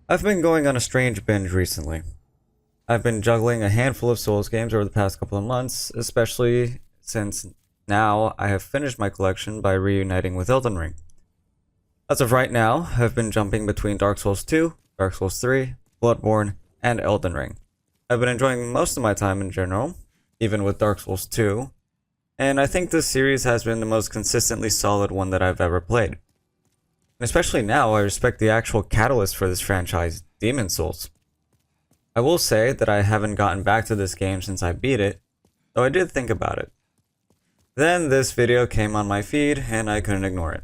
I've been going on a strange binge recently. I've been juggling a handful of Souls games over the past couple of months, especially since now I have finished my collection by reuniting with Elden Ring. As of right now, I've been jumping between Dark Souls 2, Dark Souls 3, Bloodborne, and Elden Ring. I've been enjoying most of my time in general, even with Dark Souls 2, and I think this series has been the most consistently solid one that I've ever played. And especially now, I respect the actual catalyst for this franchise, Demon Souls. I will say that I haven't gotten back to this game since I beat it, though I did think about it. Then this video came on my feed, and I couldn't ignore it.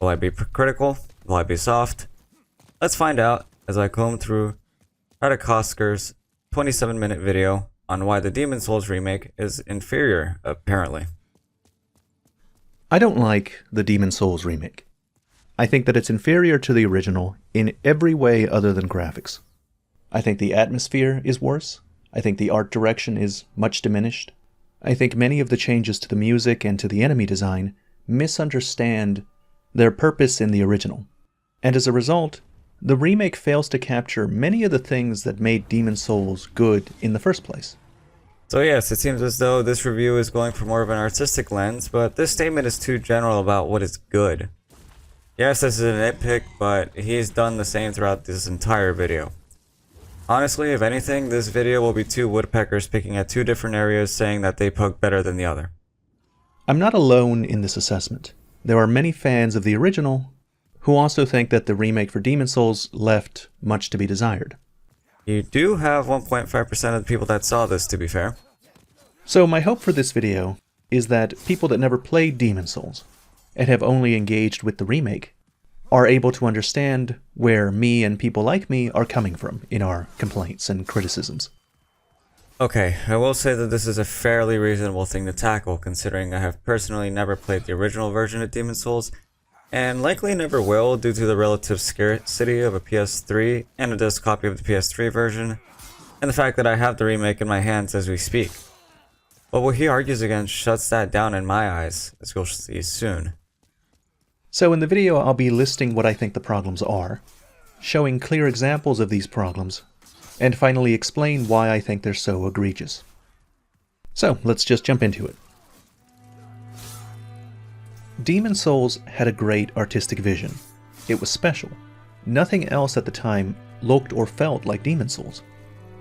Will I be critical? Will I be soft? Let's find out as I comb through Radikosker's 27-minute video on why the Demon Souls remake is inferior, apparently. I don't like the Demon Souls remake. I think that it's inferior to the original in every way other than graphics. I think the atmosphere is worse. I think the art direction is much diminished. I think many of the changes to the music and to the enemy design misunderstand their purpose in the original. And as a result, the remake fails to capture many of the things that made Demon Souls good in the first place. So yes, it seems as though this review is going for more of an artistic lens, but this statement is too general about what is good. Yes, this is a nitpick, but he's done the same throughout this entire video. Honestly, if anything, this video will be two woodpeckers picking at two different areas saying that they poke better than the other. I'm not alone in this assessment. There are many fans of the original who also think that the remake for Demon Souls left much to be desired. You do have 1.5% of the people that saw this, to be fair. So my hope for this video is that people that never played Demon Souls and have only engaged with the remake are able to understand where me and people like me are coming from in our complaints and criticisms. Okay, I will say that this is a fairly reasonable thing to tackle, considering I have personally never played the original version of Demon Souls, and likely never will due to the relative scarcity of a PS3 and a disc copy of the PS3 version, and the fact that I have the remake in my hands as we speak. But what he argues against shuts that down in my eyes, as you'll see soon. So in the video I'll be listing what I think the problems are, showing clear examples of these problems, and finally explain why I think they're so egregious. So let's just jump into it. Demon Souls had a great artistic vision. It was special. Nothing else at the time looked or felt like Demon Souls.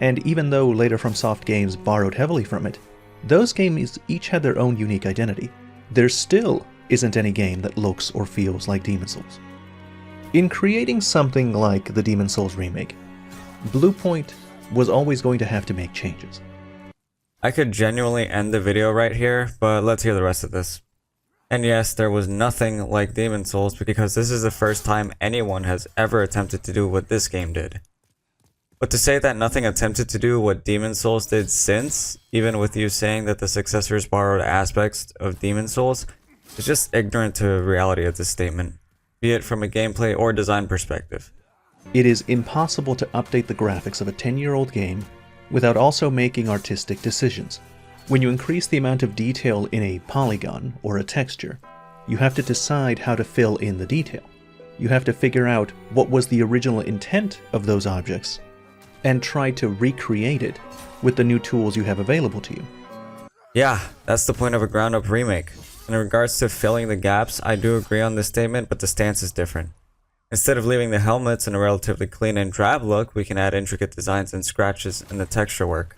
And even though later FromSoft games borrowed heavily from it, those games each had their own unique identity. There still isn't any game that looks or feels like Demon Souls. In creating something like the Demon Souls remake, Bluepoint was always going to have to make changes. I could genuinely end the video right here, but let's hear the rest of this. And yes, there was nothing like Demon Souls because this is the first time anyone has ever attempted to do what this game did. But to say that nothing attempted to do what Demon Souls did since, even with you saying that the successors borrowed aspects of Demon Souls, is just ignorant to the reality of this statement, be it from a gameplay or design perspective. It is impossible to update the graphics of a 10-year-old game without also making artistic decisions. When you increase the amount of detail in a polygon or a texture, you have to decide how to fill in the detail. You have to figure out what was the original intent of those objects and try to recreate it with the new tools you have available to you. Yeah, that's the point of a ground-up remake. In regards to filling the gaps, I do agree on this statement, but the stance is different. Instead of leaving the helmets in a relatively clean and drab look, we can add intricate designs and scratches in the texture work,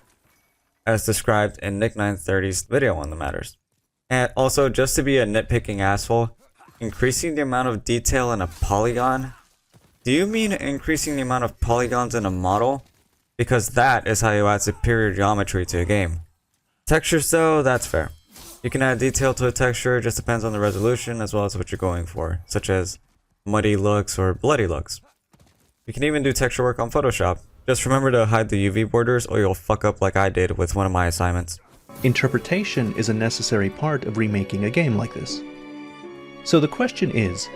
as described in Nick930's video on the matters. And also, just to be a nitpicking asshole, increasing the amount of detail in a polygon? Do you mean increasing the amount of polygons in a model? Because that is how you add superior geometry to a game. Textures though, that's fair. You can add detail to a texture, it just depends on the resolution as well as what you're going for, such as muddy looks or bloody looks. You can even do texture work on Photoshop. Just remember to hide the UV borders or you'll fuck up like I did with one of my assignments. Interpretation is a necessary part of remaking a game like this. So the question is,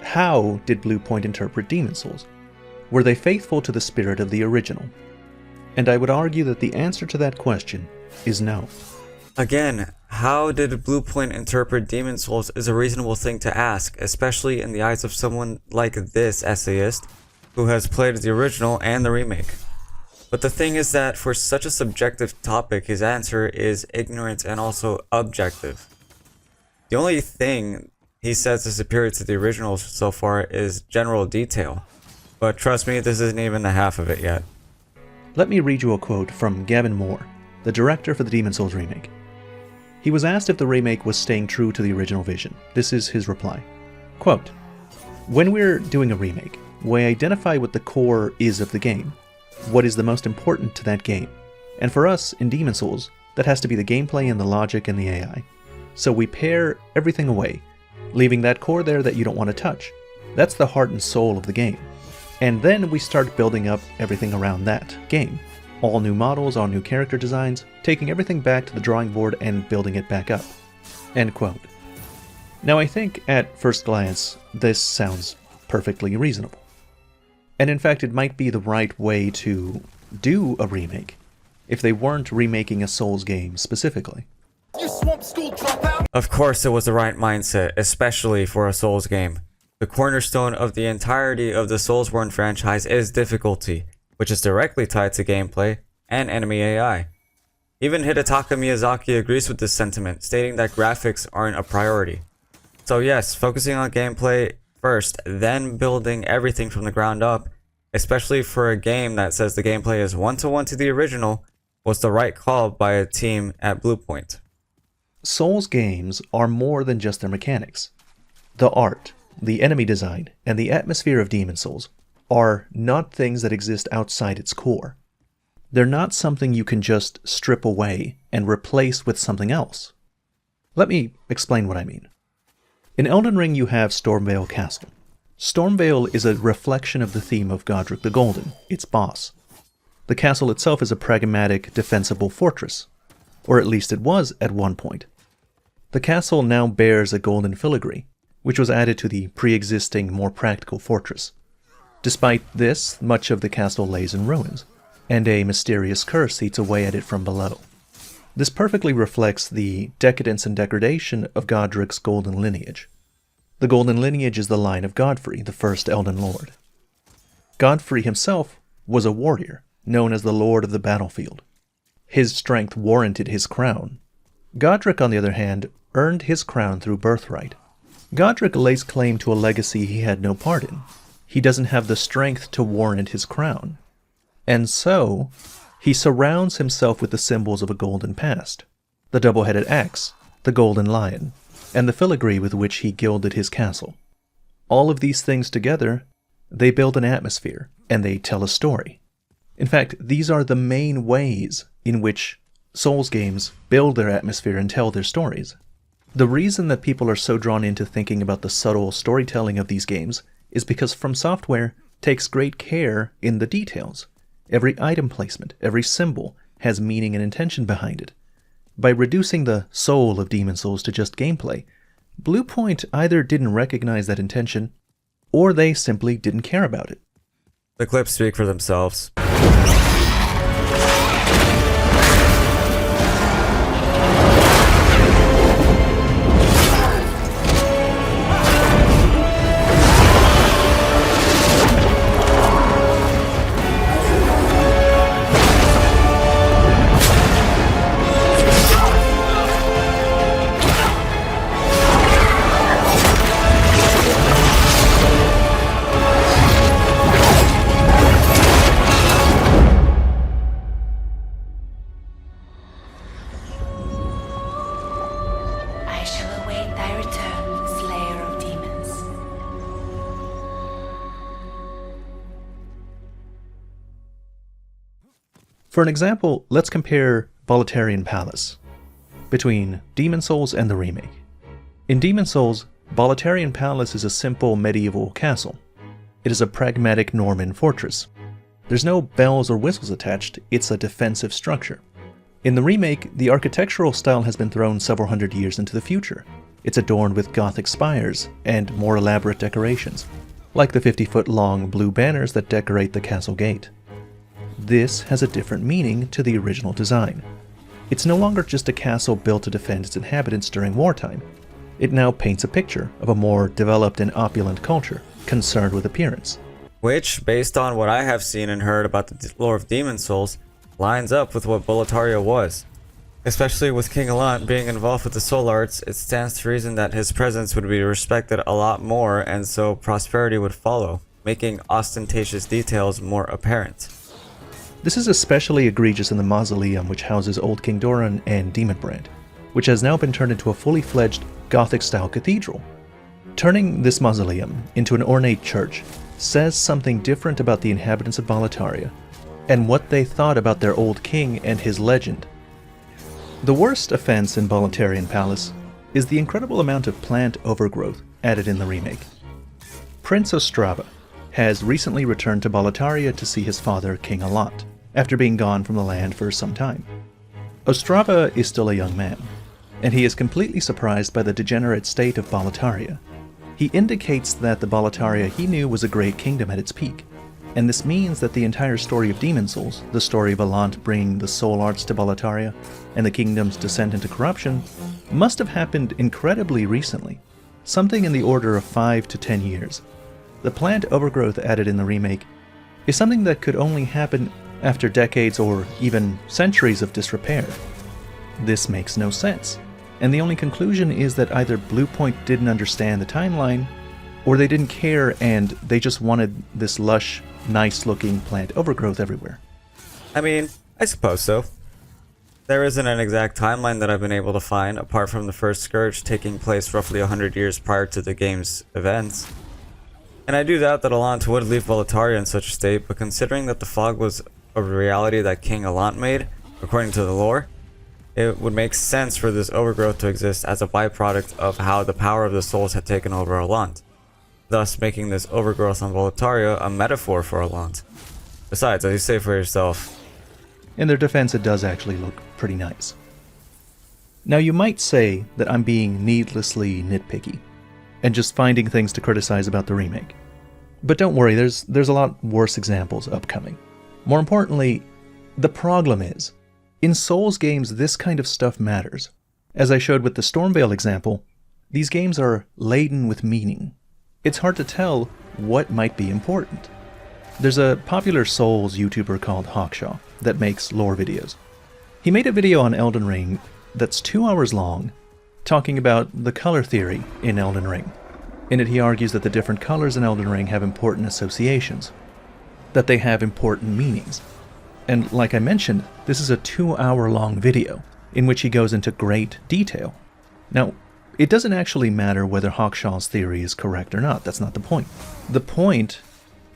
how did Bluepoint interpret Demon Souls? Were they faithful to the spirit of the original? And I would argue that the answer to that question is no. Again, how did Bluepoint interpret Demon Souls is a reasonable thing to ask, especially in the eyes of someone like this essayist, who has played the original and the remake. But the thing is that for such a subjective topic, his answer is ignorant and also objective. The only thing he says is superior to the original so far is general detail. But trust me, this isn't even the half of it yet. Let me read you a quote from Gavin Moore, the director for the Demon's Souls remake. He was asked if the remake was staying true to the original vision. This is his reply. Quote, "When we're doing a remake, we identify what the core is of the game, what is the most important to that game. And for us, in Demon's Souls, that has to be the gameplay and the logic and the AI. So we pare everything away, leaving that core there that you don't want to touch. That's the heart and soul of the game. And then we start building up everything around that game. All new models, all new character designs, taking everything back to the drawing board and building it back up." End quote. Now I think, at first glance, this sounds perfectly reasonable. And in fact, it might be the right way to do a remake, if they weren't remaking a Souls game specifically. You swamp school dropout! Of course it was the right mindset, especially for a Souls game. The cornerstone of the entirety of the Soulsborne franchise is difficulty, which is directly tied to gameplay and enemy AI. Even Hidetaka Miyazaki agrees with this sentiment, stating that graphics aren't a priority. So yes, focusing on gameplay first, then building everything from the ground up, especially for a game that says the gameplay is one-to-one to the original, was the right call by a team at Bluepoint. Souls games are more than just their mechanics. The art, the enemy design, and the atmosphere of Demon's Souls are not things that exist outside its core. They're not something you can just strip away and replace with something else. Let me explain what I mean. In Elden Ring you have Stormveil Castle. Stormveil is a reflection of the theme of Godric the Golden, its boss. The castle itself is a pragmatic, defensible fortress, or at least it was at one point. The castle now bears a golden filigree, which was added to the pre-existing, more practical fortress. Despite this, much of the castle lays in ruins, and a mysterious curse eats away at it from below. This perfectly reflects the decadence and degradation of Godric's golden lineage. The golden lineage is the line of Godfrey, the first Elden Lord. Godfrey himself was a warrior, known as the Lord of the Battlefield. His strength warranted his crown. Godric, on the other hand, earned his crown through birthright. Godric lays claim to a legacy he had no part in. He doesn't have the strength to warrant his crown. And so, he surrounds himself with the symbols of a golden past. The double-headed axe, the golden lion, and the filigree with which he gilded his castle. All of these things together, they build an atmosphere, and they tell a story. In fact, these are the main ways in which Souls games build their atmosphere and tell their stories. The reason that people are so drawn into thinking about the subtle storytelling of these games is because From Software takes great care in the details. Every item placement, every symbol has meaning and intention behind it. By reducing the soul of Demon's Souls to just gameplay, Bluepoint either didn't recognize that intention, or they simply didn't care about it. The clips speak for themselves. I shall await thy return, Slayer of Demons. For an example, let's compare Boletarian Palace between Demon's Souls and the remake. In Demon's Souls, Boletarian Palace is a simple medieval castle. It is a pragmatic Norman fortress. There's no bells or whistles attached, it's a defensive structure. In the remake, the architectural style has been thrown several hundred years into the future. It's adorned with Gothic spires and more elaborate decorations, like the 50-foot-long blue banners that decorate the castle gate. This has a different meaning to the original design. It's no longer just a castle built to defend its inhabitants during wartime. It now paints a picture of a more developed and opulent culture, concerned with appearance. which, based on what I have seen and heard about the lore of Demon Souls, lines up with what Boletaria was. Especially with King Allant being involved with the soul arts, it stands to reason that his presence would be respected a lot more, and so prosperity would follow, making ostentatious details more apparent. This is especially egregious in the mausoleum which houses Old King Doran and Demonbrand, which has now been turned into a fully fledged Gothic-style cathedral. Turning this mausoleum into an ornate church says something different about the inhabitants of Boletaria, and what they thought about their old king and his legend. The worst offense in Boletarian Palace is the incredible amount of plant overgrowth added in the remake. Prince Ostrava has recently returned to Boletaria to see his father, King Allant, after being gone from the land for some time. Ostrava is still a young man, and he is completely surprised by the degenerate state of Boletaria. He indicates that the Boletaria he knew was a great kingdom at its peak, and this means that the entire story of Demon Souls, the story of Allant bringing the soul arts to Boletaria, and the kingdom's descent into corruption, must have happened incredibly recently, something in the order of 5 to 10 years. The plant overgrowth added in the remake is something that could only happen after decades or even centuries of disrepair. This makes no sense, and the only conclusion is that either Bluepoint didn't understand the timeline, or they didn't care and they just wanted this lush, nice-looking plant overgrowth everywhere. I mean, I suppose so. There isn't an exact timeline that I've been able to find, apart from the first Scourge taking place roughly 100 years prior to the game's events. And I do doubt that Allant would leave Boletaria in such a state, but considering that the fog was a reality that King Allant made, according to the lore, it would make sense for this overgrowth to exist as a byproduct of how the power of the souls had taken over Allant, thus making this overgrowth on Boletaria a metaphor for Allant. Besides, as you say for yourself, In their defense, it does actually look pretty nice. Now you might say that I'm being needlessly nitpicky, and just finding things to criticize about the remake. But don't worry, there's a lot worse examples upcoming. More importantly, the problem is, in Souls games this kind of stuff matters. As I showed with the Stormveil example, these games are laden with meaning. It's hard to tell what might be important. There's a popular Souls YouTuber called Hawkshaw that makes lore videos. He made a video on Elden Ring that's 2 hours long, talking about the color theory in Elden Ring. In it he argues that the different colors in Elden Ring have important associations, that they have important meanings. And like I mentioned, this is a 2-hour-long video in which he goes into great detail. Now, it doesn't actually matter whether Hawkshaw's theory is correct or not. That's not the point. The point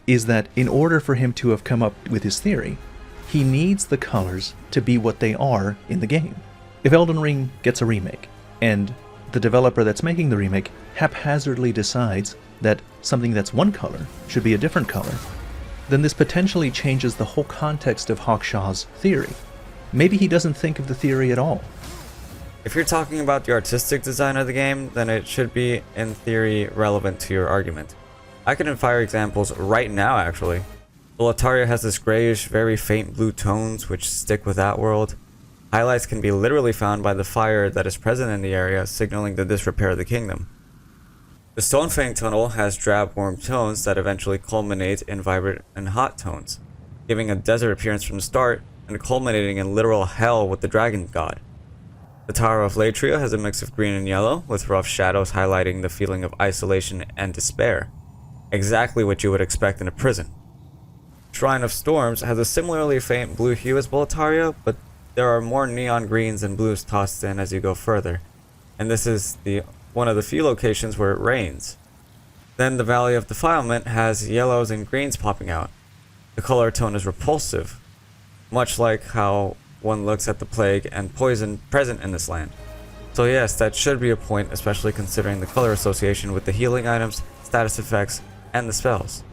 is that in order for him to have come up with his theory, he needs the colors to be what they are in the game. If Elden Ring gets a remake, and the developer that's making the remake haphazardly decides that something that's one color should be a different color, then this potentially changes the whole context of Hawkshaw's theory. Maybe he doesn't think of the theory at all. if you're talking about the artistic design of the game, then it should be, in theory, relevant to your argument. I can fire examples right now, actually. Boletaria has this grayish, very faint blue tones which stick with that world. Highlights can be literally found by the fire that is present in the area, signaling the disrepair of the kingdom. The Stonefang tunnel has drab warm tones that eventually culminate in vibrant and hot tones, giving a desert appearance from the start and culminating in literal hell with the dragon god. The Tower of Latria has a mix of green and yellow, with rough shadows highlighting the feeling of isolation and despair, exactly what you would expect in a prison. Shrine of Storms has a similarly faint blue hue as Boletaria, but there are more neon greens and blues tossed in as you go further, and this is one of the few locations where it rains. Then the Valley of Defilement has yellows and greens popping out. The color tone is repulsive, much like how one looks at the plague and poison present in this land. So yes, that should be a point, especially considering the color association with the healing items, status effects, and the spells.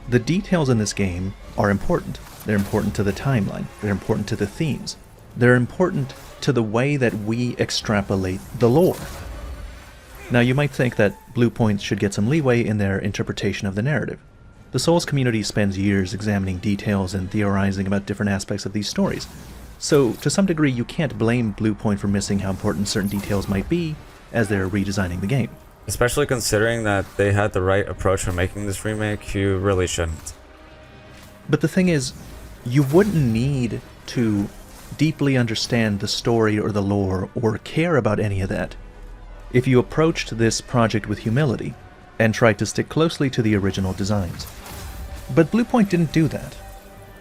The details in this game are important. They're important to the timeline. They're important to the themes. They're important to the way that we extrapolate the lore. Now you might think that Bluepoint should get some leeway in their interpretation of the narrative. The Souls community spends years examining details and theorizing about different aspects of these stories. So to some degree you can't blame Bluepoint for missing how important certain details might be as they're redesigning the game. Especially considering that they had the right approach for making this remake, you really shouldn't. But the thing is, you wouldn't need to deeply understand the story or the lore or care about any of that if you approached this project with humility and tried to stick closely to the original designs. But Bluepoint didn't do that.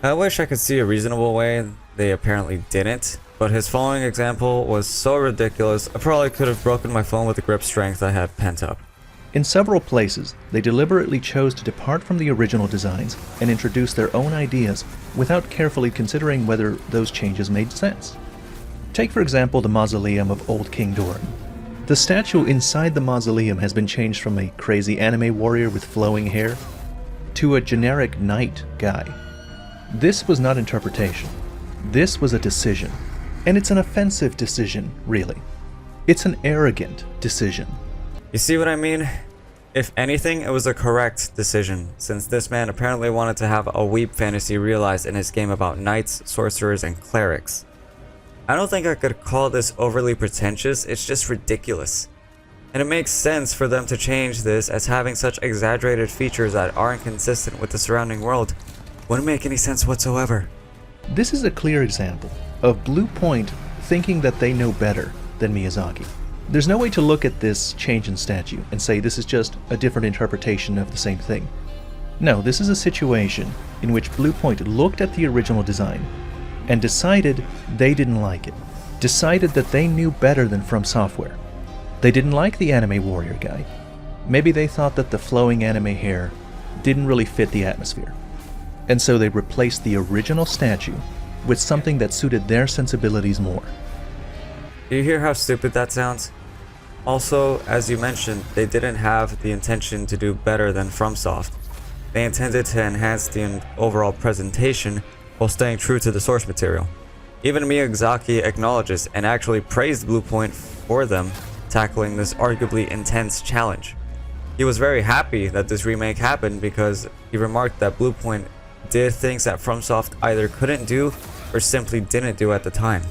I wish I could see a reasonable way. They apparently didn't, but his following example was so ridiculous I probably could have broken my phone with the grip strength I had pent up. In several places, they deliberately chose to depart from the original designs and introduce their own ideas without carefully considering whether those changes made sense. Take for example the mausoleum of Old King Doran. The statue inside the mausoleum has been changed from a crazy anime warrior with flowing hair to a generic knight guy. This was not interpretation. This was a decision. And it's an offensive decision, really. It's an arrogant decision. You see what I mean? If anything, it was a correct decision, since this man apparently wanted to have a weep fantasy realized in his game about knights, sorcerers, and clerics. I don't think I could call this overly pretentious, it's just ridiculous. And it makes sense for them to change this, as having such exaggerated features that aren't consistent with the surrounding world wouldn't make any sense whatsoever. This is a clear example of Bluepoint thinking that they know better than Miyazaki. There's no way to look at this change in statue and say this is just a different interpretation of the same thing. No, this is a situation in which Bluepoint looked at the original design and decided they didn't like it. Decided that they knew better than From Software. They didn't like the anime warrior guy. Maybe they thought that the flowing anime hair didn't really fit the atmosphere. And so they replaced the original statue with something that suited their sensibilities more. Do you hear how stupid that sounds? Also, as you mentioned, they didn't have the intention to do better than FromSoft. They intended to enhance the overall presentation while staying true to the source material. Even Miyazaki acknowledges and actually praised Bluepoint for them tackling this arguably intense challenge. He was very happy that this remake happened because he remarked that Bluepoint did things that FromSoft either couldn't do or simply didn't do at the time.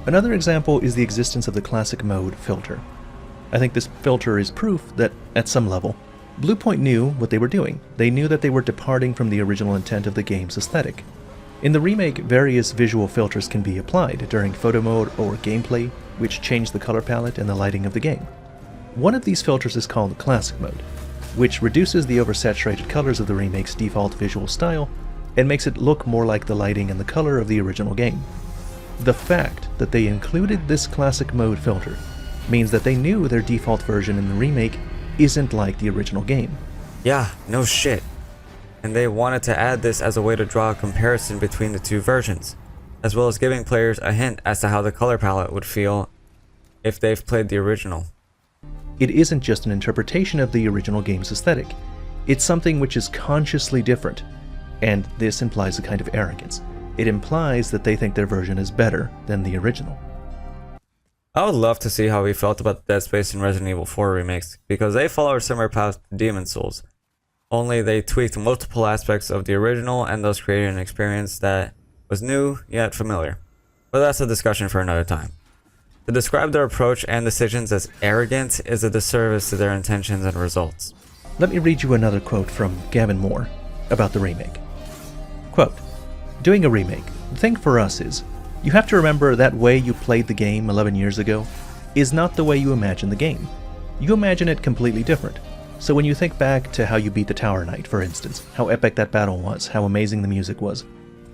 Another example is the existence of the classic mode filter. I think this filter is proof that, at some level, Bluepoint knew what they were doing. They knew that they were departing from the original intent of the game's aesthetic. In the remake, various visual filters can be applied during photo mode or gameplay, which change the color palette and the lighting of the game. One of these filters is called the classic mode, which reduces the oversaturated colors of the remake's default visual style and makes it look more like the lighting and the color of the original game. The fact that they included this classic mode filter means that they knew their default version in the remake isn't like the original game. Yeah, no shit. And they wanted to add this as a way to draw a comparison between the two versions, as well as giving players a hint as to how the color palette would feel if they've played the original. It isn't just an interpretation of the original game's aesthetic. It's something which is consciously different, and this implies a kind of arrogance. It implies that they think their version is better than the original. I would love to see how he felt about Dead Space and Resident Evil 4 remakes, because they follow a similar path to Demon's Souls, only they tweaked multiple aspects of the original and thus created an experience that was new yet familiar. But that's a discussion for another time. To describe their approach and decisions as arrogant is a disservice to their intentions and results. Let me read you another quote from Gavin Moore about the remake. Quote, "Doing a remake, the thing for us is, you have to remember that way you played the game 11 years ago is not the way you imagine the game. You imagine it completely different. So when you think back to how you beat the Tower Knight, for instance, how epic that battle was, how amazing the music was.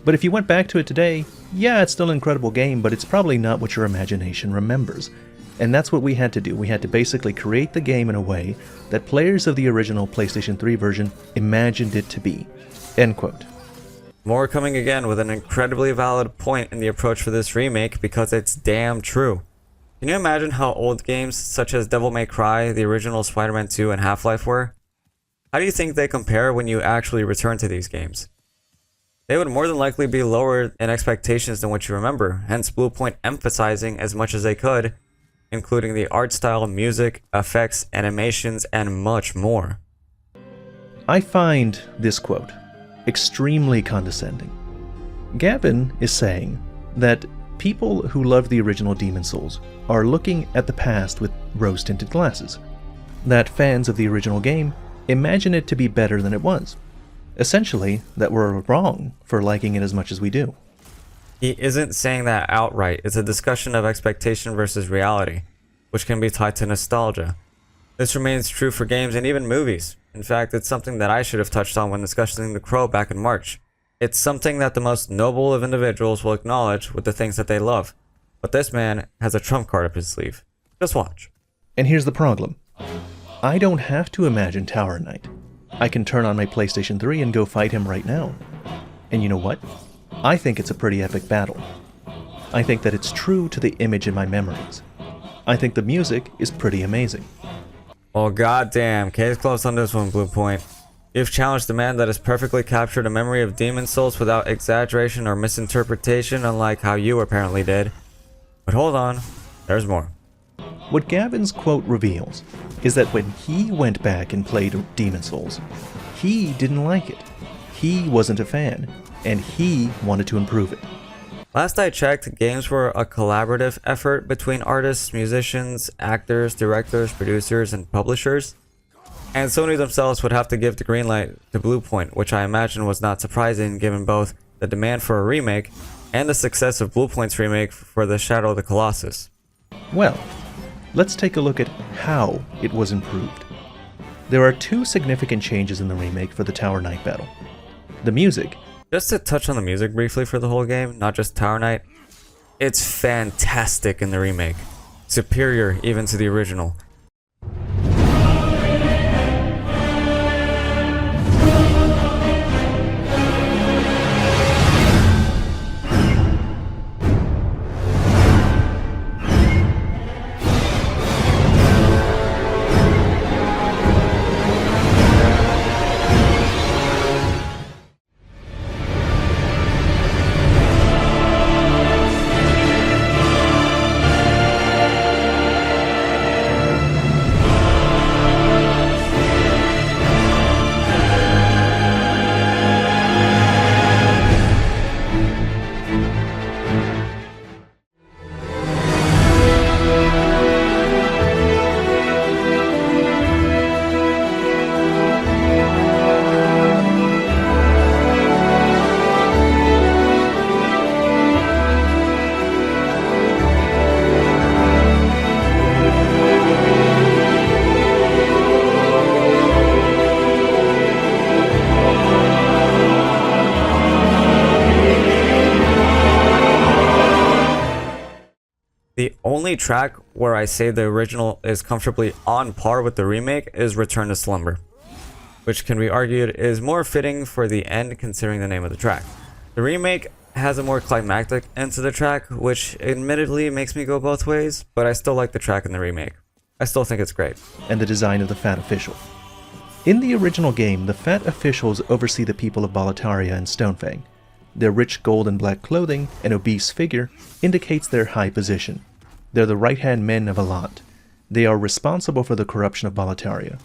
But if you went back to it today, yeah, it's still an incredible game, but it's probably not what your imagination remembers. And that's what we had to do. We had to basically create the game in a way that players of the original PlayStation 3 version imagined it to be." End quote. Moore coming again with an incredibly valid point in the approach for this remake because it's damn true. Can you imagine how old games such as Devil May Cry, the original Spider-Man 2, and Half-Life were? How do you think they compare when you actually return to these games? They would more than likely be lower in expectations than what you remember, hence Bluepoint emphasizing as much as they could, including the art style, music, effects, animations, and much more. I find this quote extremely condescending. Gavin is saying that people who love the original Demon's Souls are looking at the past with rose-tinted glasses. That fans of the original game imagine it to be better than it was. Essentially, that we're wrong for liking it as much as we do. He isn't saying that outright. It's a discussion of expectation versus reality, which can be tied to nostalgia. This remains true for games and even movies. In fact, it's something that I should have touched on when discussing The Crow back in March. It's something that the most noble of individuals will acknowledge with the things that they love. But this man has a trump card up his sleeve. Just watch. And here's the problem. I don't have to imagine Tower Knight. I can turn on my PlayStation 3 and go fight him right now. And you know what? I think it's a pretty epic battle. I think that it's true to the image in my memories. I think the music is pretty amazing. Well, goddamn, case closed on this one, Blue Point. You've challenged the man that has perfectly captured a memory of Demon Souls without exaggeration or misinterpretation, unlike how you apparently did. But hold on, there's more. What Gavin's quote reveals is that when he went back and played Demon Souls, he didn't like it. He wasn't a fan, and he wanted to improve it. Last I checked, games were a collaborative effort between artists, musicians, actors, directors, producers, and publishers. And Sony themselves would have to give the green light to Bluepoint, which I imagine was not surprising given both the demand for a remake and the success of Bluepoint's remake for the Shadow of the Colossus. Well, let's take a look at how it was improved. There are two significant changes in the remake for the Tower Knight battle. The music. Just to touch on the music briefly for the whole game, not just Tower Knight, it's fantastic in the remake. Superior even to the original. The only track where I say the original is comfortably on par with the remake is Return to Slumber, which can be argued is more fitting for the end considering the name of the track. The remake has a more climactic end to the track, which admittedly makes me go both ways, but I still like the track in the remake. I still think it's great. And the design of the Fat Official. In the original game, the Fat Officials oversee the people of Boletaria and Stonefang. Their rich gold and black clothing and obese figure indicates their high position. They're the right-hand men of Alant. They are responsible for the corruption of Boletaria.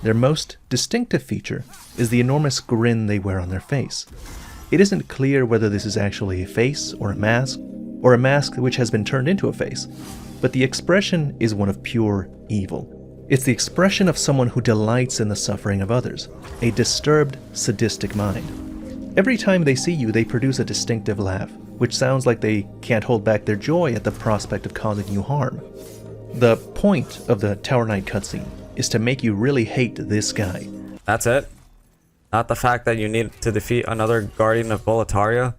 Their most distinctive feature is the enormous grin they wear on their face. It isn't clear whether this is actually a face or a mask which has been turned into a face, but the expression is one of pure evil. It's the expression of someone who delights in the suffering of others, a disturbed, sadistic mind. Every time they see you, they produce a distinctive laugh, which sounds like they can't hold back their joy at the prospect of causing you harm. The point of the Tower Knight cutscene is to make you really hate this guy. That's it? Not the fact that you need to defeat another Guardian of Boletaria?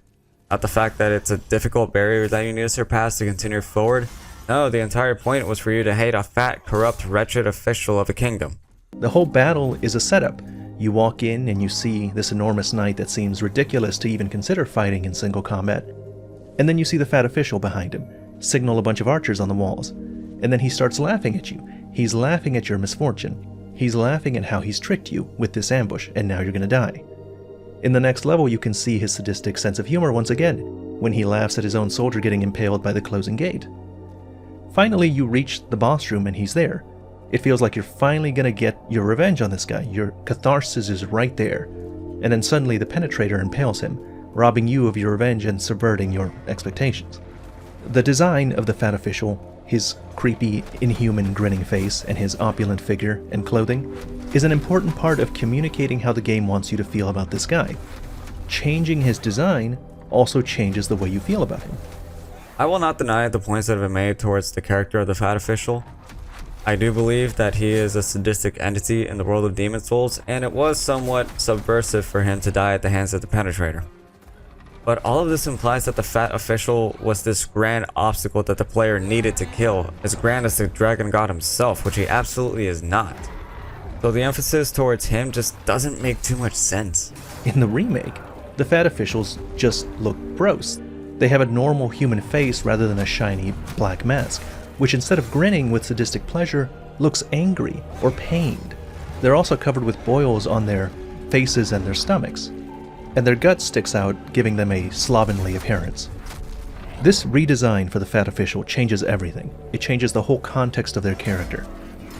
Not the fact that it's a difficult barrier that you need to surpass to continue forward? No, the entire point was for you to hate a fat, corrupt, wretched official of a kingdom. The whole battle is a setup. You walk in and you see this enormous knight that seems ridiculous to even consider fighting in single combat. And then you see the fat official behind him, signal a bunch of archers on the walls. And then he starts laughing at you. He's laughing at your misfortune. He's laughing at how he's tricked you with this ambush, and now you're gonna die. In the next level, you can see his sadistic sense of humor once again, when he laughs at his own soldier getting impaled by the closing gate. Finally, you reach the boss room and he's there. It feels like you're finally gonna get your revenge on this guy. Your catharsis is right there. And then suddenly the penetrator impales him, robbing you of your revenge and subverting your expectations. The design of the fat official his creepy, inhuman grinning face and his opulent figure and clothing, is an important part of communicating how the game wants you to feel about this guy. Changing his design also changes the way you feel about him. I will not deny the points that have been made towards the character of the Fat Official. I do believe that he is a sadistic entity in the world of Demon Souls, and it was somewhat subversive for him to die at the hands of the Penetrator. But all of this implies that the Fat Official was this grand obstacle that the player needed to kill, as grand as the Dragon God himself, which he absolutely is not. So the emphasis towards him just doesn't make too much sense. In the remake, the Fat Officials just look gross. They have a normal human face rather than a shiny black mask, which instead of grinning with sadistic pleasure, looks angry or pained. They're also covered with boils on their faces and their stomachs, and their gut sticks out, giving them a slovenly appearance. This redesign for the Fat Official changes everything. It changes the whole context of their character.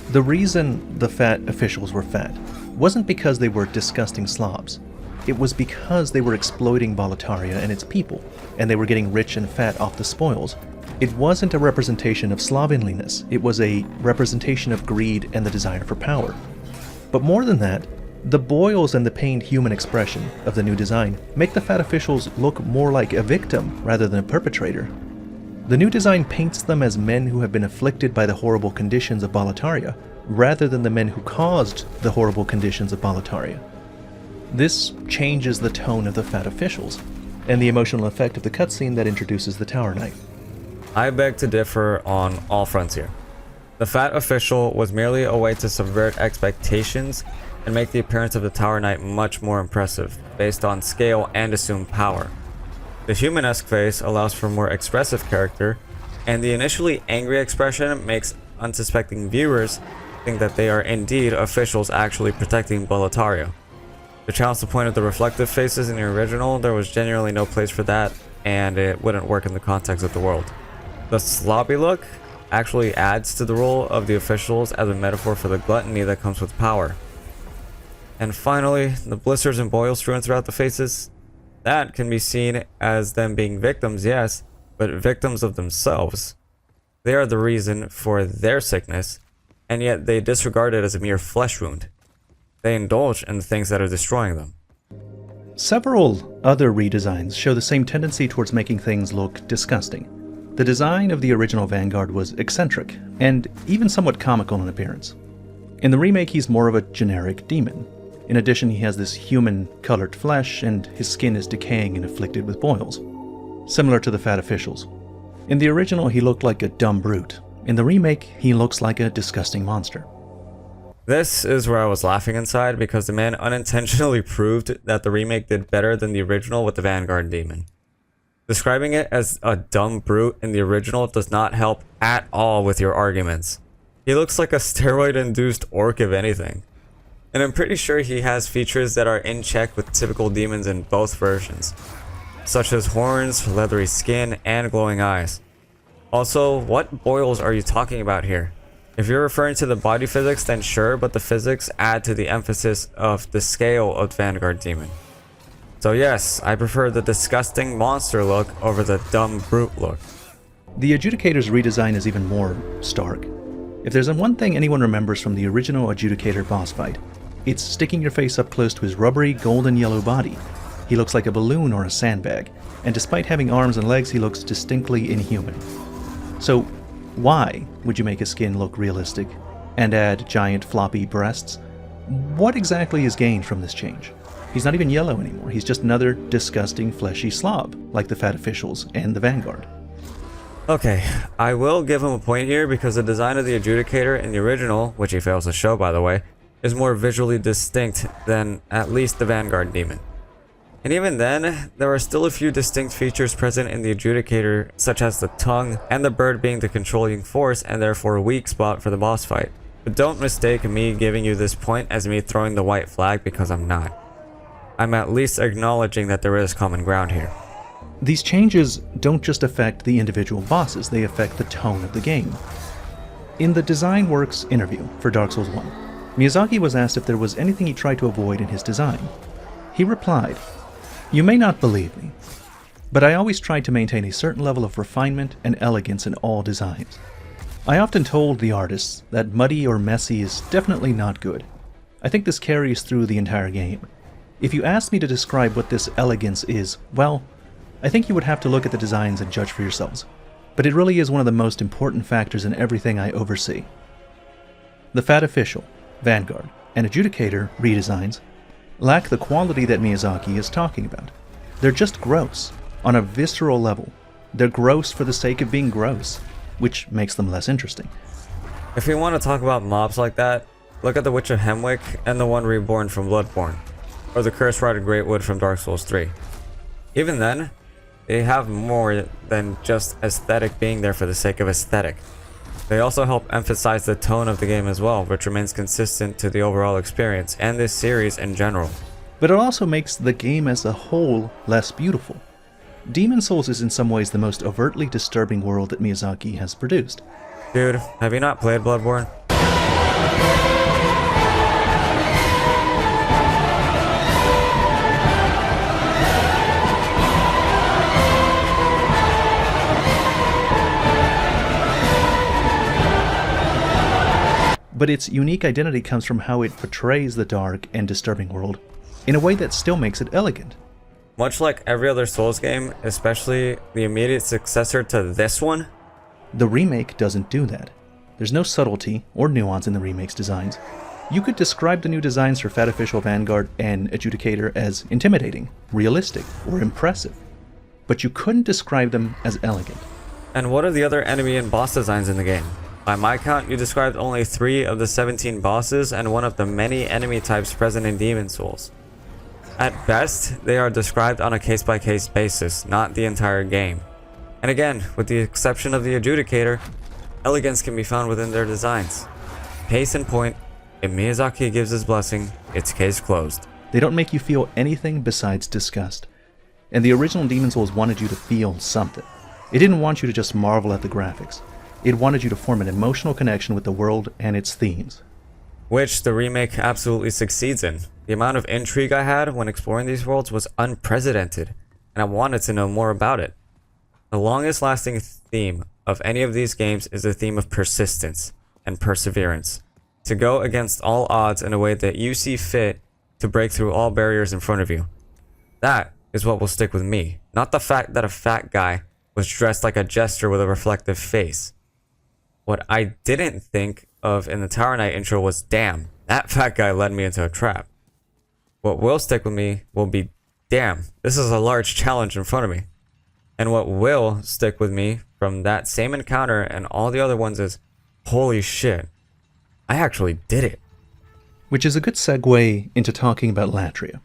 The reason the Fat Officials were fat wasn't because they were disgusting slobs. It was because they were exploiting Boletaria and its people, and they were getting rich and fat off the spoils. It wasn't a representation of slovenliness, it was a representation of greed and the desire for power. But more than that, the boils and the pained human expression of the new design make the Fat Officials look more like a victim rather than a perpetrator. The new design paints them as men who have been afflicted by the horrible conditions of Boletaria, rather than the men who caused the horrible conditions of Boletaria. This changes the tone of the Fat Officials, and the emotional effect of the cutscene that introduces the Tower Knight. I beg to differ on all fronts here. The Fat Official was merely a way to subvert expectations and make the appearance of the Tower Knight much more impressive, based on scale and assumed power. The human-esque face allows for more expressive character, and the initially angry expression makes unsuspecting viewers think that they are indeed officials actually protecting Boletaria. To challenge the point of the reflective faces in the original, there was genuinely no place for that, and it wouldn't work in the context of the world. The slobby look actually adds to the role of the officials as a metaphor for the gluttony that comes with power. And finally, the blisters and boils strewn throughout the faces, that can be seen as them being victims, yes, but victims of themselves. They are the reason for their sickness, and yet they disregard it as a mere flesh wound. They indulge in the things that are destroying them. Several other redesigns show the same tendency towards making things look disgusting. The design of the original Vanguard was eccentric, and even somewhat comical in appearance. In the remake, he's more of a generic demon. In addition, he has this human-colored flesh, and his skin is decaying and afflicted with boils, similar to the Fat Officials. In the original, he looked like a dumb brute. In the remake, he looks like a disgusting monster. This is where I was laughing inside, because the man unintentionally proved that the remake did better than the original with the Vanguard demon. Describing it as a dumb brute in the original does not help at all with your arguments. He looks like a steroid-induced orc if anything. And I'm pretty sure he has features that are in check with typical demons in both versions, such as horns, leathery skin, and glowing eyes. Also, what boils are you talking about here? If you're referring to the body physics, then sure, but the physics add to the emphasis of the scale of Vanguard Demon. So yes, I prefer the disgusting monster look over the dumb brute look. The Adjudicator's redesign is even more stark. If there's one thing anyone remembers from the original Adjudicator boss fight, it's sticking your face up close to his rubbery golden yellow body. He looks like a balloon or a sandbag, and despite having arms and legs, he looks distinctly inhuman. So why would you make his skin look realistic and add giant floppy breasts? What exactly is gained from this change? He's not even yellow anymore, he's just another disgusting fleshy slob, like the Fat Officials and the Vanguard. Okay, I will give him a point here because the design of the Adjudicator in the original, which he fails to show by the way, is more visually distinct than at least the Vanguard Demon. And even then, there are still a few distinct features present in the Adjudicator, such as the tongue and the bird being the controlling force and therefore a weak spot for the boss fight. But don't mistake me giving you this point as me throwing the white flag, because I'm not. I'm at least acknowledging that there is common ground here. These changes don't just affect the individual bosses, they affect the tone of the game. In the Design Works interview for Dark Souls 1, Miyazaki was asked if there was anything he tried to avoid in his design. He replied, "You may not believe me, but I always tried to maintain a certain level of refinement and elegance in all designs. I often told the artists that muddy or messy is definitely not good. I think this carries through the entire game. If you asked me to describe what this elegance is, well, I think you would have to look at the designs and judge for yourselves. But it really is one of the most important factors in everything I oversee. The Fat Official, Vanguard, and Adjudicator redesigns lack the quality that Miyazaki is talking about. They're just gross, on a visceral level. They're gross for the sake of being gross, which makes them less interesting. If you want to talk about mobs like that, look at the Witch of Hemwick and the one reborn from Bloodborne, or the Curse Rod of Greatwood from Dark Souls 3. Even then, they have more than just aesthetic being there for the sake of aesthetic. They also help emphasize the tone of the game as well, which remains consistent to the overall experience and this series in general. But it also makes the game as a whole less beautiful. Demon Souls is in some ways the most overtly disturbing world that Miyazaki has produced. Dude, have you not played Bloodborne? But its unique identity comes from how it portrays the dark and disturbing world in a way that still makes it elegant. Much like every other Souls game, especially the immediate successor to this one, The remake doesn't do that. There's no subtlety or nuance in the remake's designs. You could describe the new designs for Fat Official, Vanguard, and Adjudicator as intimidating, realistic, or impressive, but you couldn't describe them as elegant. and what are the other enemy and boss designs in the game? By my count, you described only 3 of the 17 bosses and one of the many enemy types present in Demon Souls. At best, they are described on a case-by-case basis, not the entire game. And again, with the exception of the Adjudicator, elegance can be found within their designs. Case in point, if Miyazaki gives his blessing, it's case closed. They don't make you feel anything besides disgust. And the original Demon Souls wanted you to feel something. It didn't want you to just marvel at the graphics. It wanted you to form an emotional connection with the world and its themes. Which the remake absolutely succeeds in. The amount of intrigue I had when exploring these worlds was unprecedented, and I wanted to know more about it. The longest lasting theme of any of these games is the theme of persistence and perseverance. To go against all odds in a way that you see fit to break through all barriers in front of you. That is what will stick with me, not the fact that a fat guy was dressed like a jester with a reflective face. What I didn't think of in the Tower Knight intro was, damn, that fat guy led me into a trap. What will stick with me will be, damn, this is a large challenge in front of me. And what will stick with me from that same encounter and all the other ones is, holy shit, I actually did it. Which is a good segue into talking about Latria.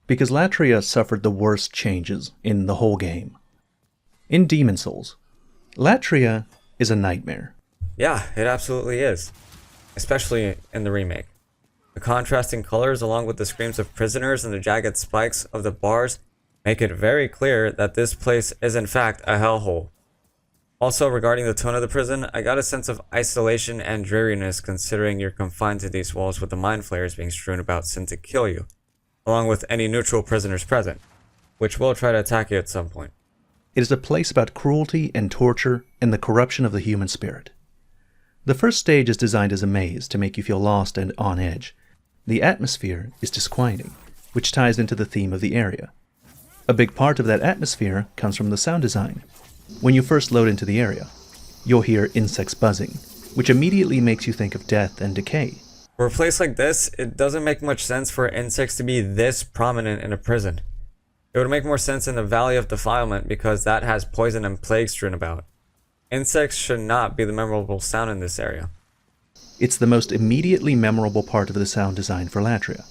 Because Latria suffered the worst changes in the whole game. In Demon Souls, Latria is a nightmare. Yeah, it absolutely is. Especially in the remake. The contrasting colors along with the screams of prisoners and the jagged spikes of the bars make it very clear that this place is in fact a hellhole. Also, regarding the tone of the prison, I got a sense of isolation and dreariness considering you're confined to these walls with the mind flayers being strewn about sent to kill you, along with any neutral prisoners present, which will try to attack you at some point. It is a place about cruelty and torture and the corruption of the human spirit. The first stage is designed as a maze to make you feel lost and on edge. The atmosphere is disquieting, which ties into the theme of the area. A big part of that atmosphere comes from the sound design. When you first load into the area, you'll hear insects buzzing, which immediately makes you think of death and decay. For a place like this, it doesn't make much sense for insects to be this prominent in a prison. It would make more sense in the Valley of Defilement because that has poison and plague strewn about. Insects should not be the memorable sound in this area. It's the most immediately memorable part of the sound design for Latria.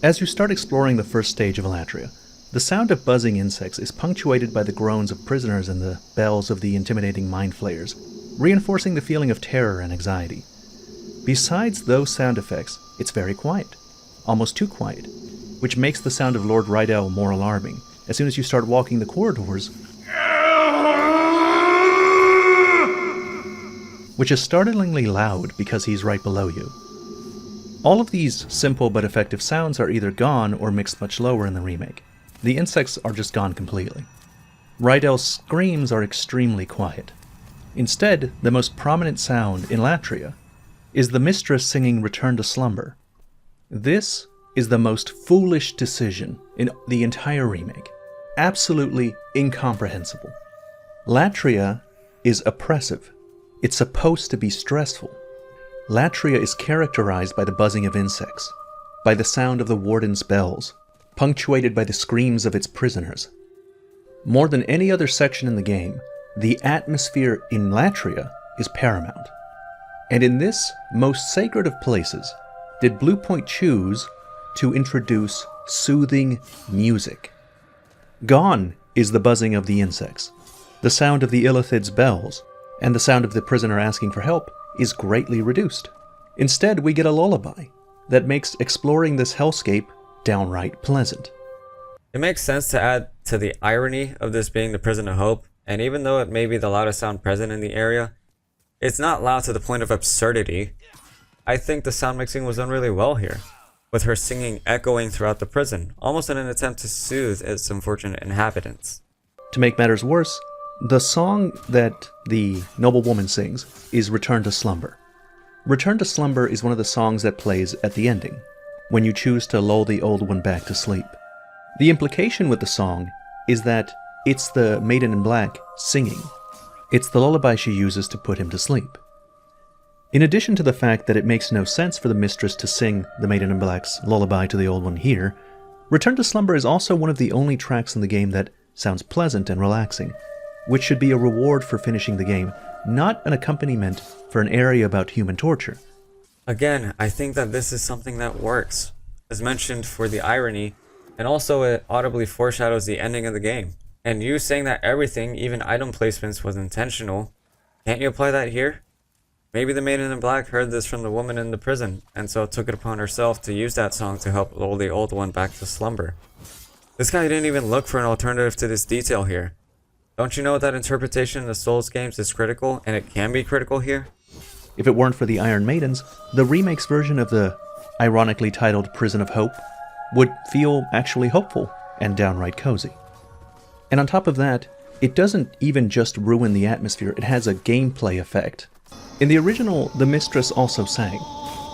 As you start exploring the first stage of Latria, the sound of buzzing insects is punctuated by the groans of prisoners and the bells of the intimidating mind flayers, reinforcing the feeling of terror and anxiety. Besides those sound effects, it's very quiet, almost too quiet, which makes the sound of Lord Rydell more alarming as soon as you start walking the corridors, which is startlingly loud because he's right below you. All of these simple but effective sounds are either gone or mixed much lower in the remake. The insects are just gone completely. Rydell's screams are extremely quiet. Instead, the most prominent sound in Latria is the mistress singing Return to Slumber. This is the most foolish decision in the entire remake. Absolutely incomprehensible. Latria is oppressive. It's supposed to be stressful. Latria is characterized by the buzzing of insects, by the sound of the warden's bells, punctuated by the screams of its prisoners. More than any other section in the game, the atmosphere in Latria is paramount. And in this most sacred of places, did Bluepoint choose to introduce soothing music. Gone is the buzzing of the insects. The sound of the Illithid's bells, and the sound of the prisoner asking for help is greatly reduced. Instead, we get a lullaby that makes exploring this hellscape downright pleasant. It makes sense to add to the irony of this being the Prison of Hope, and even though it may be the loudest sound present in the area, it's not loud to the point of absurdity. I think the sound mixing was done really well here, with her singing echoing throughout the prison, almost in an attempt to soothe its unfortunate inhabitants. To make matters worse, the song that the noblewoman sings is Return to Slumber. Return to Slumber is one of the songs that plays at the ending, when you choose to lull the old one back to sleep. The implication with the song is that it's the Maiden in Black singing. It's the lullaby she uses to put him to sleep. In addition to the fact that it makes no sense for the mistress to sing the Maiden in Black's lullaby to the old one here, Return to Slumber is also one of the only tracks in the game that sounds pleasant and relaxing, which should be a reward for finishing the game, not an accompaniment for an area about human torture. Again, I think that this is something that works, as mentioned for the irony, and also it audibly foreshadows the ending of the game. And you saying that everything, even item placements, was intentional, can't you apply that here? Maybe the Maiden in Black heard this from the woman in the prison, and so took it upon herself to use that song to help lull the old one back to slumber. This guy didn't even look for an alternative to this detail here. Don't you know that interpretation in the Souls games is critical, and it can be critical here? If it weren't for the Iron Maidens, the remake's version of the ironically titled Prison of Hope would feel actually hopeful and downright cozy. And on top of that, it doesn't even just ruin the atmosphere, it has a gameplay effect. In the original, the mistress also sang,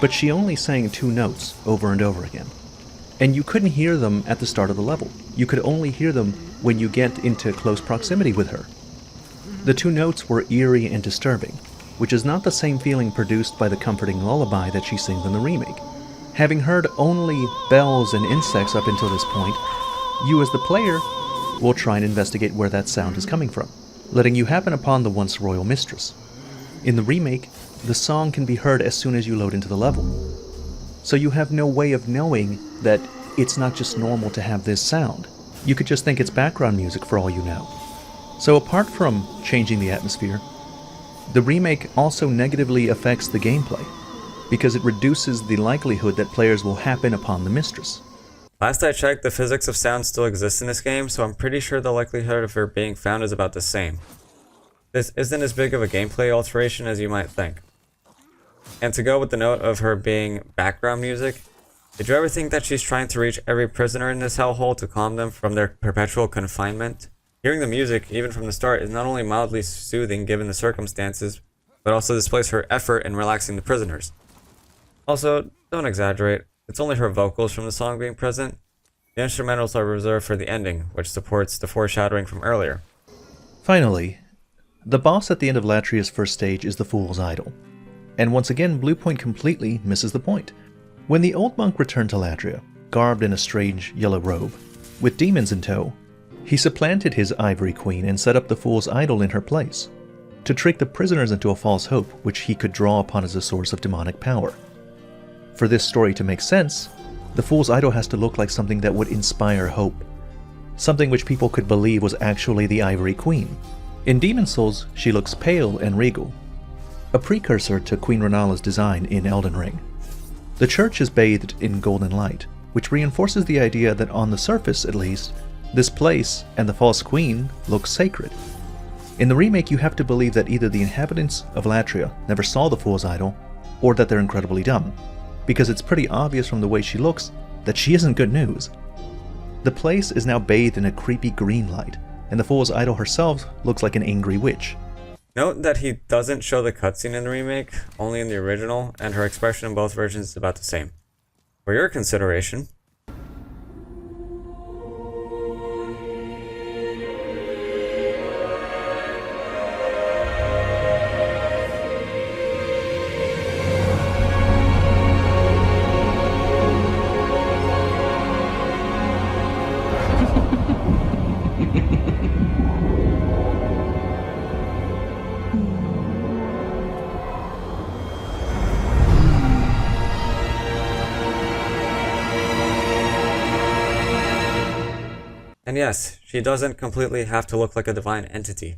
but she only sang 2 notes over and over again. And you couldn't hear them at the start of the level. You could only hear them when you get into close proximity with her. The 2 notes were eerie and disturbing, which is not the same feeling produced by the comforting lullaby that she sings in the remake. Having heard only bells and insects up until this point, you as the player will try and investigate where that sound is coming from, letting you happen upon the once royal mistress. In the remake, the song can be heard as soon as you load into the level. So you have no way of knowing that it's not just normal to have this sound. You could just think it's background music for all you know. So apart from changing the atmosphere, the remake also negatively affects the gameplay, because it reduces the likelihood that players will happen upon the mistress. Last I checked, the physics of sound still exists in this game, so I'm pretty sure the likelihood of her being found is about the same. This isn't as big of a gameplay alteration as you might think. And to go with the note of her being background music, did you ever think that she's trying to reach every prisoner in this hellhole to calm them from their perpetual confinement? Hearing the music, even from the start, is not only mildly soothing given the circumstances, but also displays her effort in relaxing the prisoners. Also, don't exaggerate, it's only her vocals from the song being present. The instrumentals are reserved for the ending, which supports the foreshadowing from earlier. Finally, the boss at the end of Latria's first stage is the Fool's Idol. And once again, Bluepoint completely misses the point. When the old monk returned to Latria, garbed in a strange yellow robe, with demons in tow, he supplanted his Ivory Queen and set up the Fool's Idol in her place, to trick the prisoners into a false hope which he could draw upon as a source of demonic power. For this story to make sense, the Fool's Idol has to look like something that would inspire hope, something which people could believe was actually the Ivory Queen. In Demon Souls, she looks pale and regal, a precursor to Queen Renala's design in Elden Ring. The church is bathed in golden light, which reinforces the idea that on the surface, at least, this place and the false queen look sacred. In the remake, you have to believe that either the inhabitants of Latria never saw the Fool's Idol, or that they're incredibly dumb, because it's pretty obvious from the way she looks that she isn't good news. The place is now bathed in a creepy green light, and the Fool's Idol herself looks like an angry witch. Note that he doesn't show the cutscene in the remake, only in the original, and her expression in both versions is about the same. For your consideration, and yes, she doesn't completely have to look like a divine entity,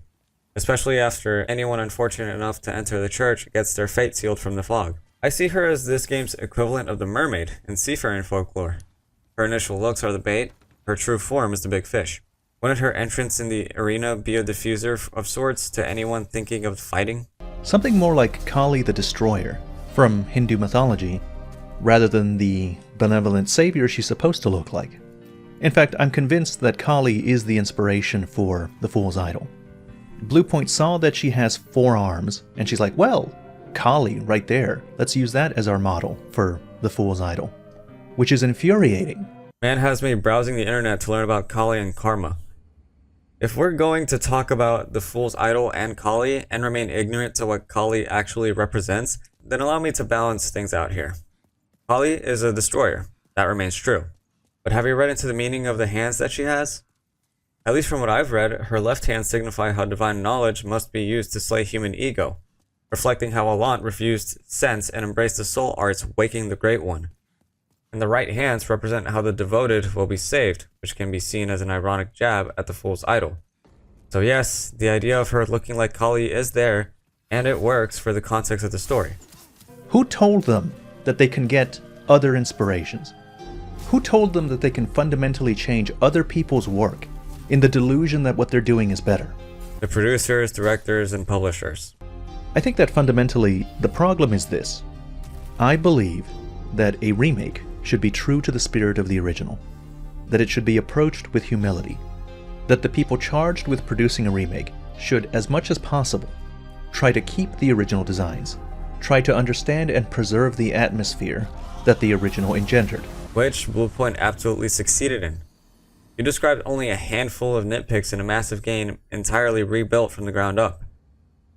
especially after anyone unfortunate enough to enter the church gets their fate sealed from the fog. I see her as this game's equivalent of the mermaid in seafaring folklore. Her initial looks are the bait, her true form is the big fish. Wouldn't her entrance in the arena be a diffuser of sorts to anyone thinking of fighting? Something more like Kali the Destroyer from Hindu mythology, rather than the benevolent savior she's supposed to look like. In fact, I'm convinced that Kali is the inspiration for the Fool's Idol. Bluepoint saw that she has 4 arms, and she's like, well, Kali right there, let's use that as our model for the Fool's Idol. Which is infuriating. Man has me browsing the internet to learn about Kali and karma. If we're going to talk about the Fool's Idol and Kali and remain ignorant to what Kali actually represents, then allow me to balance things out here. Kali is a destroyer. That remains true. But have you read into the meaning of the hands that she has? At least from what I've read, her left hand signify how divine knowledge must be used to slay human ego, reflecting how Alant refused sense and embraced the soul arts, waking the Great One. And the right hands represent how the devoted will be saved, which can be seen as an ironic jab at the Fool's Idol. So yes, the idea of her looking like Kali is there, and it works for the context of the story. Who told them that they can get other inspirations? Who told them that they can fundamentally change other people's work in the delusion that what they're doing is better? The producers, directors, and publishers. I think that fundamentally the problem is this. I believe that a remake should be true to the spirit of the original, that it should be approached with humility, that the people charged with producing a remake should, as much as possible, try to keep the original designs, try to understand and preserve the atmosphere that the original engendered. Which Bluepoint absolutely succeeded in. You described only a handful of nitpicks in a massive game entirely rebuilt from the ground up.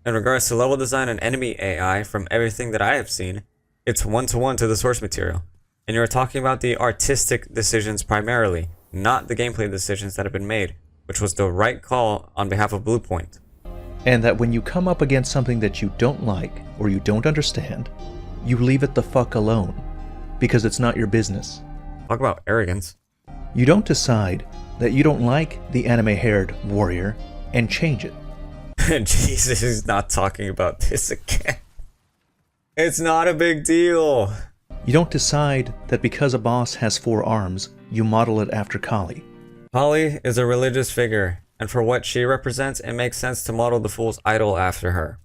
In regards to level design and enemy AI, from everything that I have seen, it's one-to-one to the source material. And you're talking about the artistic decisions primarily, not the gameplay decisions that have been made, which was the right call on behalf of Bluepoint. And that when you come up against something that you don't like or you don't understand, you leave it the fuck alone, because it's not your business. Talk about arrogance. You don't decide that you don't like the anime-haired warrior and change it. Jesus is not talking about this again. It's not a big deal. You don't decide that because a boss has 4 arms, you model it after Kali. Kali is a religious figure, and for what she represents, it makes sense to model the Fool's Idol after her.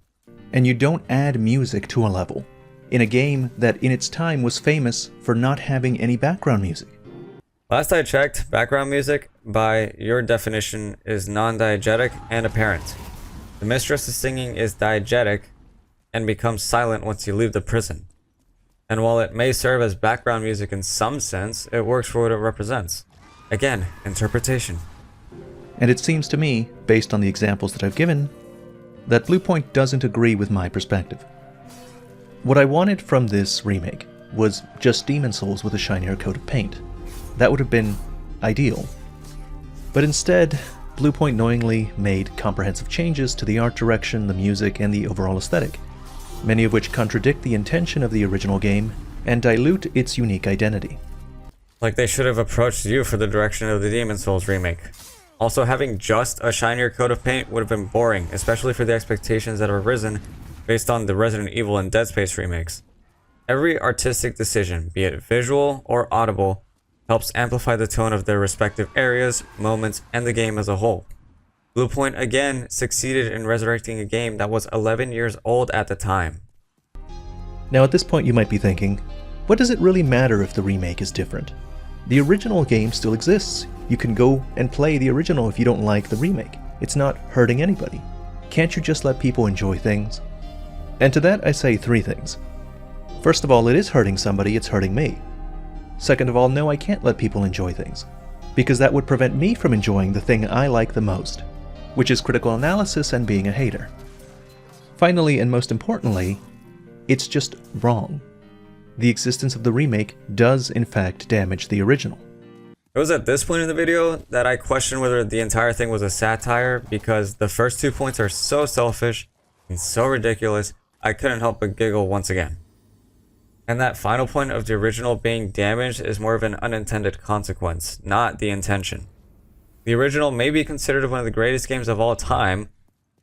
And you don't add music to a level in a game that in its time was famous for not having any background music. Last I checked, background music, by your definition, is non-diegetic and apparent. The mistress's singing is diegetic and becomes silent once you leave the prison. And while it may serve as background music in some sense, it works for what it represents. Again, interpretation. And it seems to me, based on the examples that I've given, that Bluepoint doesn't agree with my perspective. What I wanted from this remake was just Demon Souls with a shinier coat of paint. That would have been ideal. But instead, Bluepoint knowingly made comprehensive changes to the art direction, the music, and the overall aesthetic, many of which contradict the intention of the original game and dilute its unique identity. Like they should have approached you for the direction of the Demon Souls remake. Also, having just a shinier coat of paint would have been boring, especially for the expectations that have arisen based on the Resident Evil and Dead Space remakes. Every artistic decision, be it visual or audible, helps amplify the tone of their respective areas, moments, and the game as a whole. Bluepoint again succeeded in resurrecting a game that was 11 years old at the time. Now at this point you might be thinking, what does it really matter if the remake is different? The original game still exists. You can go and play the original if you don't like the remake. It's not hurting anybody. Can't you just let people enjoy things? And to that I say 3 things. First of all, it is hurting somebody, it's hurting me. Second of all, no, I can't let people enjoy things, because that would prevent me from enjoying the thing I like the most, which is critical analysis and being a hater. Finally, and most importantly, it's just wrong. The existence of the remake does in fact damage the original. It was at this point in the video that I questioned whether the entire thing was a satire, because the first 2 points are so selfish and so ridiculous, I couldn't help but giggle once again. And that final point of the original being damaged is more of an unintended consequence, not the intention. The original may be considered one of the greatest games of all time,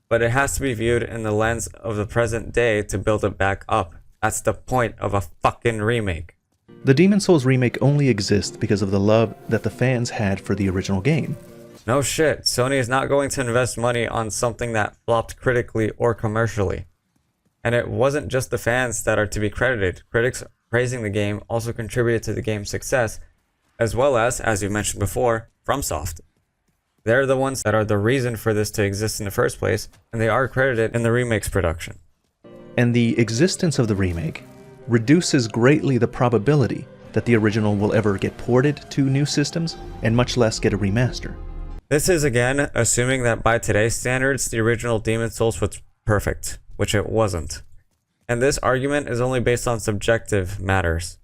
but it has to be viewed in the lens of the present day to build it back up. That's the point of a fucking remake. The Demon's Souls remake only exists because of the love that the fans had for the original game. No shit, Sony is not going to invest money on something that flopped critically or commercially. And it wasn't just the fans that are to be credited. Critics praising the game also contributed to the game's success, as well as you mentioned before, FromSoft. They're the ones that are the reason for this to exist in the first place, and they are credited in the remake's production. And the existence of the remake reduces greatly the probability that the original will ever get ported to new systems, and much less get a remaster. This is again assuming that by today's standards, the original Demon's Souls was perfect, which it wasn't. And this argument is only based on subjective matters.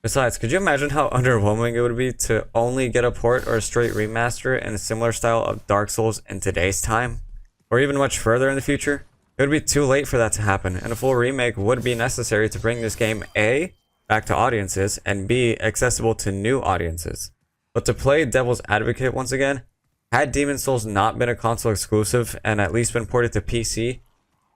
Besides, could you imagine how underwhelming it would be to only get a port or a straight remaster in a similar style of Dark Souls in today's time? Or even much further in the future? It would be too late for that to happen, and a full remake would be necessary to bring this game A, back to audiences, and B, accessible to new audiences. But to play devil's advocate once again, had Demon's Souls not been a console exclusive and at least been ported to PC,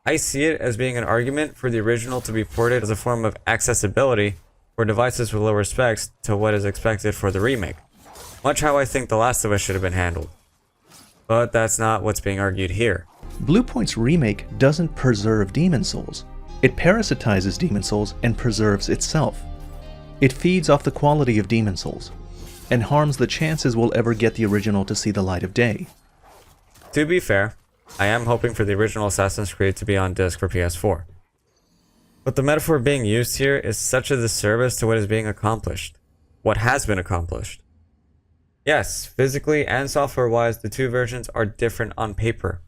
I see it as being an argument for the original to be ported as a form of accessibility for devices with lower specs to what is expected for the remake. Much how I think The Last of Us should have been handled. But that's not what's being argued here. Bluepoint's remake doesn't preserve Demon's Souls. It parasitizes Demon's Souls and preserves itself. It feeds off the quality of Demon's Souls, and harms the chances we'll ever get the original to see the light of day. To be fair, I am hoping for the original Assassin's Creed to be on disc for PS4. But the metaphor being used here is such a disservice to what is being accomplished. What has been accomplished. Yes, physically and software-wise, the two versions are different on paper.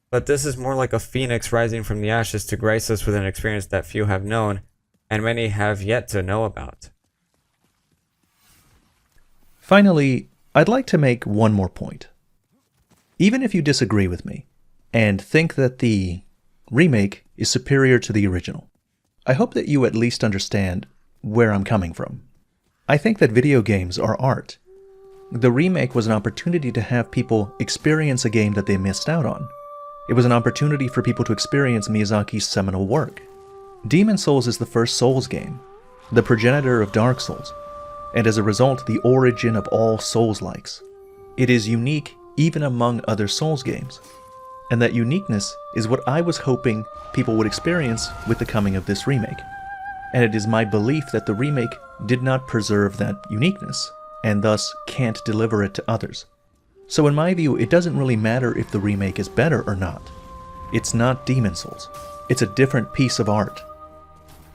But this is more like a phoenix rising from the ashes to grace us with an experience that few have known, and many have yet to know about. Finally, I'd like to make one more point. Even if you disagree with me, and think that the remake is superior to the original, I hope that you at least understand where I'm coming from. I think that video games are art. The remake was an opportunity to have people experience a game that they missed out on. It was an opportunity for people to experience Miyazaki's seminal work. Demon's Souls is the first Souls game, the progenitor of Dark Souls, and as a result, the origin of all Souls-likes. It is unique even among other Souls games, and that uniqueness is what I was hoping people would experience with the coming of this remake. And it is my belief that the remake did not preserve that uniqueness, and thus can't deliver it to others. So in my view, it doesn't really matter if the remake is better or not. It's not Demon's Souls. It's a different piece of art.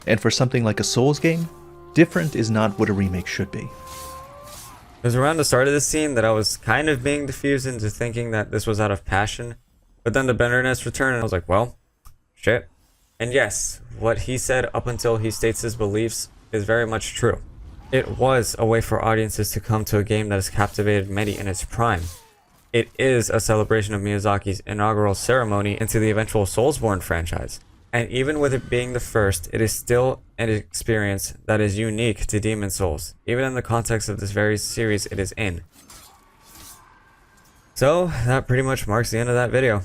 And for something like a Souls game, different is not what a remake should be. It was around the start of this scene that I was kind of being diffused into thinking that this was out of passion, but then the bitterness returned and I was like, well, shit. And yes, what he said up until he states his beliefs is very much true. It was a way for audiences to come to a game that has captivated many in its prime. It is a celebration of Miyazaki's inaugural ceremony into the eventual Soulsborne franchise. And even with it being the first, it is still an experience that is unique to Demon's Souls, even in the context of this very series it is in. So, that pretty much marks the end of that video.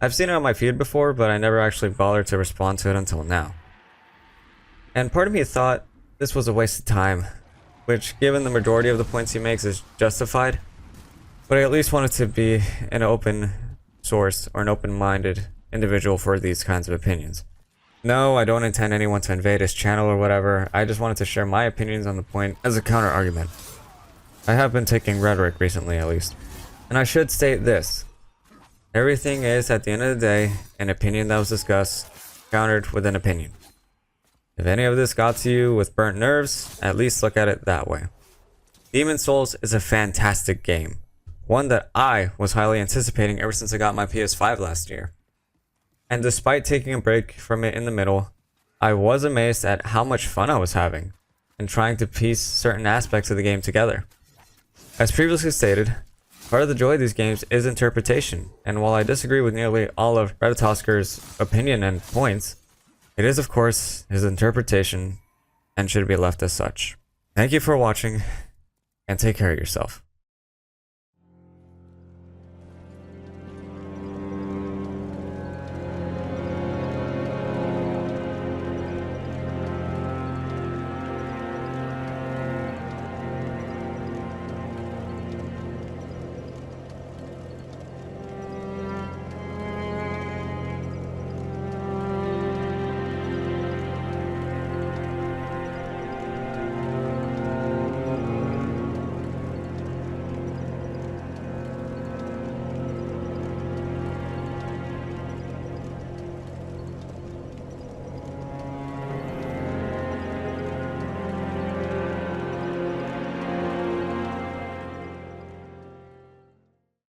I've seen it on my feed before, but I never actually bothered to respond to it until now. And part of me thought this was a waste of time, which given the majority of the points he makes is justified, but I at least wanted to be an open source or an open-minded individual for these kinds of opinions. No, I don't intend anyone to invade his channel or whatever. I just wanted to share my opinions on the point as a counter argument. I have been taking rhetoric recently, at least. And I should state this. Everything is, at the end of the day, an opinion that was discussed, countered with an opinion. If any of this got to you with burnt nerves, at least look at it that way. Demon's Souls is a fantastic game. One that I was highly anticipating ever since I got my PS5 last year. And despite taking a break from it in the middle, I was amazed at how much fun I was having in trying to piece certain aspects of the game together. As previously stated, part of the joy of these games is interpretation, and while I disagree with nearly all of Reditosker's opinion and points, it is of course his interpretation and should be left as such. Thank you for watching, and take care of yourself.